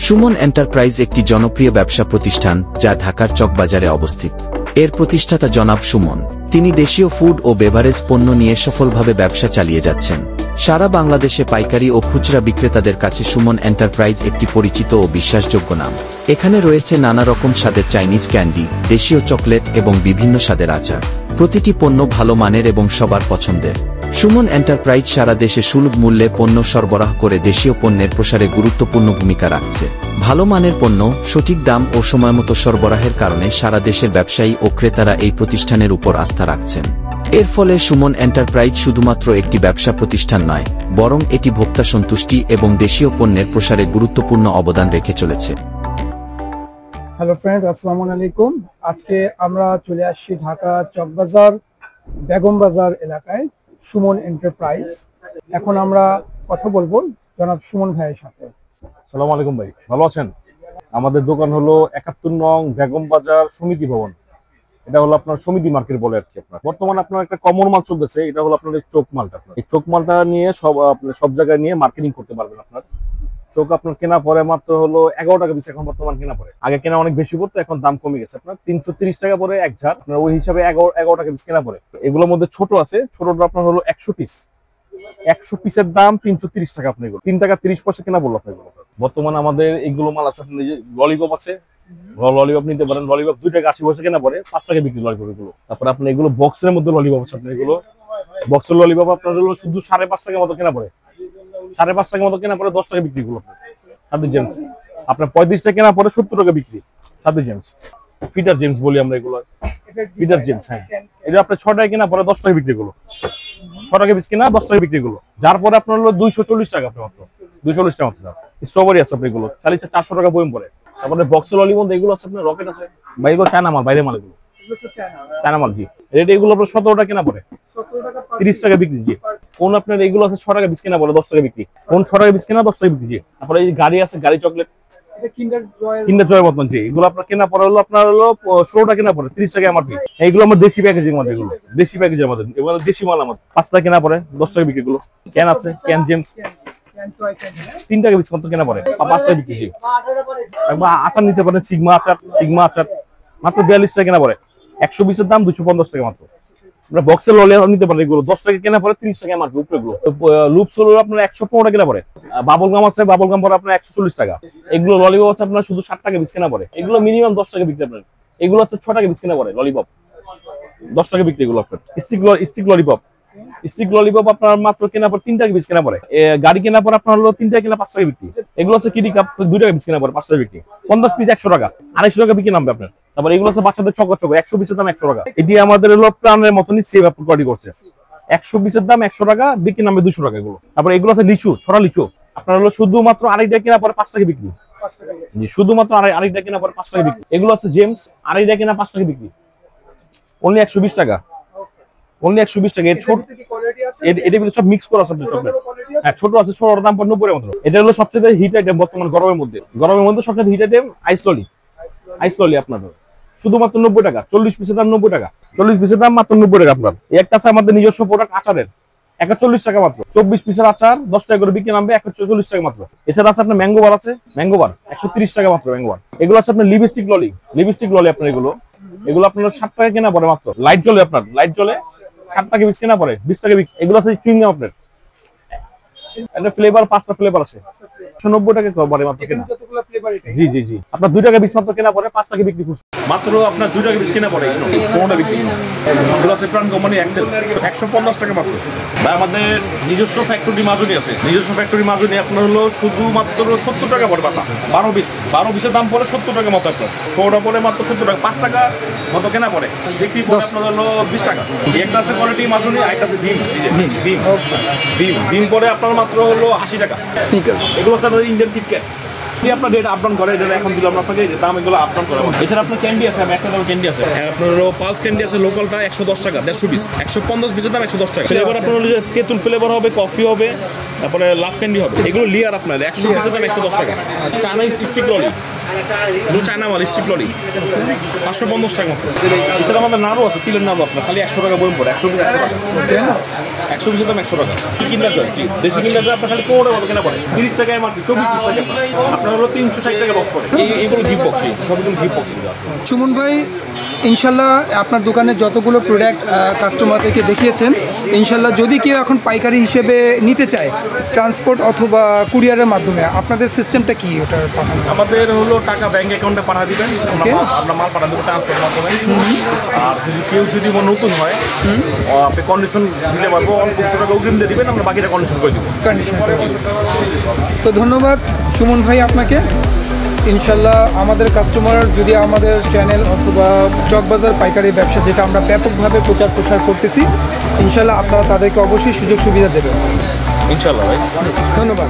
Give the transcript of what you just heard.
Suman enterprise একটি জনপ্রিয় ব্যবসা প্রতিষ্ঠান যা ঢাকার চকবাজারে অবস্থিত। এর প্রতিষ্ঠাতা জনাব সুমন, তিনি দেশীয় ফুড ও বেভারেজ পণ্য নিয়ে সফলভাবে ব্যবসা চালিয়ে যাচ্ছেন। সারা বাংলাদেশে পাইকারি ও খুচরা বিক্রেতাদের কাছে সুমন এন্টারপ্রাইজ একটি পরিচিত ও বিশ্বাসযোগ্য নাম। এখানে রয়েছে নানা রকম স্বাদের চাইনিজ ক্যান্ডি, দেশীয় চকলেট এবং বিভিন্ন স্বাদের আচার। প্রতিটি পণ্য ভালো মানের এবং সবার পছন্দের। সুমন এন্টারপ্রাইজ সারা দেশে সুলভ মূল্যে পণ্য সরবরাহ করে দেশীয় পণ্যের প্রসারে গুরুত্বপূর্ণ ভূমিকা রাখছে। ভালো মানের পণ্য, সঠিক দাম ও সময়মতো সরবরাহের কারণে সারা দেশের ব্যবসায়ী ও ক্রেতারা এই প্রতিষ্ঠানের উপর আস্থা রাখছেন। এর ফলে সুমন এন্টারপ্রাইজ শুধুমাত্র একটি ব্যবসা প্রতিষ্ঠান নয়, বরং এটি ভোক্তা সন্তুষ্টি এবং দেশীয় পণ্যের প্রসারে গুরুত্বপূর্ণ অবদান রেখে চলেছে। হ্যালো ফ্রেন্ড, আসসালামু আলাইকুম। আজকে আমরা চলে আসছি ঢাকা চকবাজার বেগম বাজার এলাকায় সুমন এন্টারপ্রাইজ। এখন আমরা কথা বলবো জনাব সুমন ভাইয়ের সাথে। আসসালামু আলাইকুম ভাই, ভালো আছেন? আমাদের দোকান হলো 71 নং বেগম বাজার সমিতি ভবন। এটা হলো আপনার সমিতি মার্কেট বলে আর কি। আপনার বর্তমানে আপনার একটা কমন মাল চলতেছে, এটা হলো আপনার চোখ মালটা। এই চোখ মালটা নিয়ে সব জায়গায় নিয়ে মার্কেটিং করতে পারবেন। আপনার চোখ আপনার কেনা পরে মাত্র হলো 11 টাকা পিস এখন বর্তমান কেনা পরে। আগে কেনা অনেক বেশি পড়তো, এখন দাম কমে গেছে। আপনার 330 টাকা পরে এক ঝাড়, আপনার ওই হিসাবে 11 টাকা পিস কেনা পরে। এগুলোর মধ্যে ছোট আছে, ছোটটা আপনার হলো 100 পিস। 100 পিসের দাম 330 টাকা। আপনি 3 টাকা 30 পয়সা কেনা বললো আপনার। বর্তমানে আমাদের এইগুলো মাল আছে। আপনি ললিপপ আছে, ললিপপ নিতে পারেন। ললিপপ 2 টাকা 80 পয়সা কেনা পরে 5 টাকা বিক্রি ললিপপ এগুলো। তারপরে আপনি এগুলো বক্সের মধ্যে ললিপপ আছে। আপনি এগুলো বক্সের ললিপপ আপনার হলো শুধু 5.5 টাকা মতো কেনা পরে। 5.5 টাকা মতো কেনা পরে 10 টাকা বিক্রি গুলো সাথে জেমস। আপনার 35 টাকা কেনা পরে 70 টাকা বিক্রি সাথে জেমস। পিটার জেমস বলি আমরা এগুলো, পিটার জেমস। হ্যাঁ, এটা আপনার 6 টাকা কেনা পরে 10 টাকা বিক্রি গুলো। 6 টাকা পিস কেনা 10 টাকা বিক্রি গুলো। যার পরে আপনার হলো 240 টাকা। আপনার মাত্র 240 টাকা মাত্র। স্ট্রবেরি আছে আপনার এগুলো 400 টাকা বইম পরে। তারপরে বক্সের ললিপপ এগুলো আছে আপনার, রকেট আছে ভাই, এগুলো চায়না মাল, বাইরে মাল এগুলো চায়না মাল। জি, রেট এগুলো আপনার 17 টাকা কেনা পরে 30 টাকা বিক্রি। জি, কোন আপনার এগুলো আছে 6 টাকা পিস কেনা পরে 10 টাকা বিক্রি। কোন 6 টাকা পিস কেনা 10 টাকা বিক্রি। জি, তারপরে এই গাড়ি আছে, গাড়ি চকলেট, কিন্ডার জয় মতন। জি, এগুলো আপনার কেনা পরে হলো আপনার হলো 16 টাকা কেনা পরে 30 টাকা এমআরপি। এইগুলো আমার দেশি প্যাকেজিং মধ্যে, এগুলো দেশি প্যাকেজের মধ্যে, এগুলো দেশি মাল আমাদের। 5 টাকা কেনা পরে 10 টাকা বিক্রি। গুলো ক্যান আছে, ক্যান জেমস 3 টাকা পিস মতো কেনা পরে 5 টাকা বিক্রি। জি, একবার আচার নিতে পারেন, সিগমা আচার, সিগমা আচার মাত্র 42 টাকা কেনা পরে। 100 পিসের দাম 250 টাকা মাত্র। আমরা বক্সের ললিপপ নিতে পারেন, এগুলো 10 টাকা কেনা পরে 30 টাকা এমআরপি উপরে। গুলো লুপস হলো আপনার 115 টাকা কেনা পরে। বাবল গাম আছে, বাবল গাম পরে আপনার 140 টাকা। এগুলো ললিপপ আছে আপনার শুধু 60 টাকা পিস কেনা পরে। এগুলো মিনিমাম 10 টাকা বিক্রি আপনার। এগুলো আছে 6 টাকা পিস কেনা পরে ললিপপ 10 টাকা বিক্রি। এগুলো আপনার স্টিক ললিপপ, স্টিক ললিপপ আপনার মাত্র কেনা পর 3 টাকা পিস কেনা পরে। গাড়ি কেনা পর আপনার হলো 3 টাকা কেনা 5 টাকা বিক্রি। এগুলো আছে কিডি কাপ 2 টাকা পিস কেনা পরে 5 টাকা বিক্রি। 50 পিস 100 টাকা, 250 টাকা বিক্রি নামবে আপনার। তারপর এগুলো আছে বাচ্চাদের চকো, 100 পিসের দাম 100 টাকা। এটি আমাদের হলো প্রাণের মতনই সেভ আপ কোয়ালিটি করছে। 100 পিসের দাম 100 টাকা, বিক্রি নামবে 200 টাকা এগুলো। তারপর এগুলো আছে লিচু, ছড়া লিচু আপনার হলো শুধুমাত্র 2.5 টাকা কেনা পরে 5 টাকা বিক্রি। জি, শুধুমাত্র 2.5 টাকা কেনা পরে 5 টাকা বিক্রি। এগুলো আছে জেমস, 2.5 টাকা কেনা 5 টাকা বিক্রি, অনলি 120 টাকা, অনলি 120 টাকা। এর ছোট এটা সব মিক্স করা আছে আপনার চকলেট। হ্যাঁ, ছোট আছে, ছোটর দাম 90 এর মতো। এটা হলো সবচেয়ে হিট আইটেম বর্তমান গরমের মধ্যে। গরমের মধ্যে সবচেয়ে হিট আইটেম আইস ললি। আইস ললি আপনার শুধুমাত্র 90 টাকা। 40 পিসের দাম 90 টাকা। 40 পিসের দাম মাত্র 90 টাকা আপনার। একটা আছে আমাদের নিজস্ব প্রোডাক্ট আচারের, 41 টাকা মাত্র। 24 পিসের আচার 10 টাকা করে বিক্রি নামবে 140 টাকা মাত্র। এছাড়া আছে আপনার ম্যাঙ্গো বার আছে, ম্যাঙ্গো বার 130 টাকা মাত্র ম্যাঙ্গো বার। এগুলো আছে আপনার লিপস্টিক ললি, লিপস্টিক ললি আপনার এগুলো আপনার 7 টাকা কেনা পড়ে মাত্র। লাইট জ্বলে আপনার, লাইট জ্বলে 7 টাকা পিস কেনা পড়ে 20 টাকা বিক্রি। এগুলো আছে চুইংগাম আপনার, একটা ফ্লেভার 5টা ফ্লেভার আছে 190 টাকা পড়ে মাত্র কেনা। জি জি জি, আপনার 2 টাকা পিস মাত্র কেনা পড়ে 5 টাকা বিক্রি মাত্র। আপনার 2 টাকা পিস কেনা পড়ে 15টা বিক্রি। এগুলো আছে প্রাণ কোম্পানি এক্সেল 150 টাকা মাত্র। ভাই আমাদের নিজস্ব ফ্যাক্টরি মাজুনি আছে, নিজস্ব ফ্যাক্টরি মাজুনি আপনার হলো শুধুমাত্র 70 টাকা পড়ে পাতা। 12 পিসের দাম পড়ে 70 টাকা মতো আপনার। 6টা পড়ে মাত্র 70 টাকা, 5 টাকা মতো কেনা পড়ে বিক্রি পড়ে আপনার হলো 20 টাকা। একটা আছে কোয়ালিটি মাজুনি, একটা আছে ডিম। ডিম পড়ে আপনার মাত্র হলো 80 টাকা। এগুলো আছে ইন্ডিয়ান কিটক্যাট, আপনার রেট আপ ডাউন করে। এটা এখন দিলাম আপনাকে দাম, এগুলো আপ ডাউন করে। এছাড়া আপনার ক্যান্ডি আছে, একটা দাম ক্যান্ডি আছে আপনার পালস ক্যান্ডি আছে, লোকালটা 110 টাকা 150 পিস। 150 পিসের দাম 110 টাকা। ফ্লেভার আপনার তেঁতুল ফ্লেভার হবে, কফি হবে, তারপরে লাভ ক্যান্ডি হবে। এগুলো লিয়ার আপনার 100 পিসের দাম 110 টাকা। চায়না স্টিক ললি, এগুলো চায়না মাল স্টিক ললি 550 টাকা মাত্র। এছাড়া আমাদের নাড়ু আছে, তিলের নাড়ু আপনার খালি 100 টাকা বই পড়ে, 100 পিস 100 টাকা। 120 দাম 100 টাকা কি কিনা যায় জি দেশি কিনা যায় আপনার খালি 15 টাকা কেনা পড়ে 30 টাকা এমআরপি 24 পিস টাকা আপনার হলো 360 টাকা বক্স পড়ে এইগুলো গিফট বক্স সব কিন্তু গিফট বক্স সুমন ভাই ইনশাল্লাহ আপনার দোকানে যতগুলো প্রোডাক্ট কাস্টমারদেরকে দেখিয়েছেন ইনশাল্লাহ যদি কেউ এখন পাইকারি হিসেবে নিতে চায় ট্রান্সপোর্ট অথবা কুরিয়ারের মাধ্যমে আপনাদের সিস্টেমটা কি ওটা আমাদের হলো টাকা ব্যাংক অ্যাকাউন্টে পাঠিয়ে দিবেন আমরা মাল পাঠিয়ে দেবো ট্রান্সপোর্টের মাধ্যমে আর যদি কেউ যদি নতুন হয় আপনি কন্ডিশন দিতে পারবো অল্প কিছু টাকা অগ্রিম দিয়ে দিবেন আমরা বাকিটা কন্ডিশন করে দেবো তো ধন্যবাদ সুমন ভাই আপনাকে ইনশাল্লাহ আমাদের কাস্টমার যদি আমাদের চ্যানেল অথবা চকবাজার পাইকারি ব্যবসা যেটা আমরা ব্যাপকভাবে প্রচার প্রসার করতেছি ইনশাল্লাহ আপনারা তাদেরকে অবশ্যই সুযোগ সুবিধা দেবেন ইনশাল্লাহ ভাই ধন্যবাদ।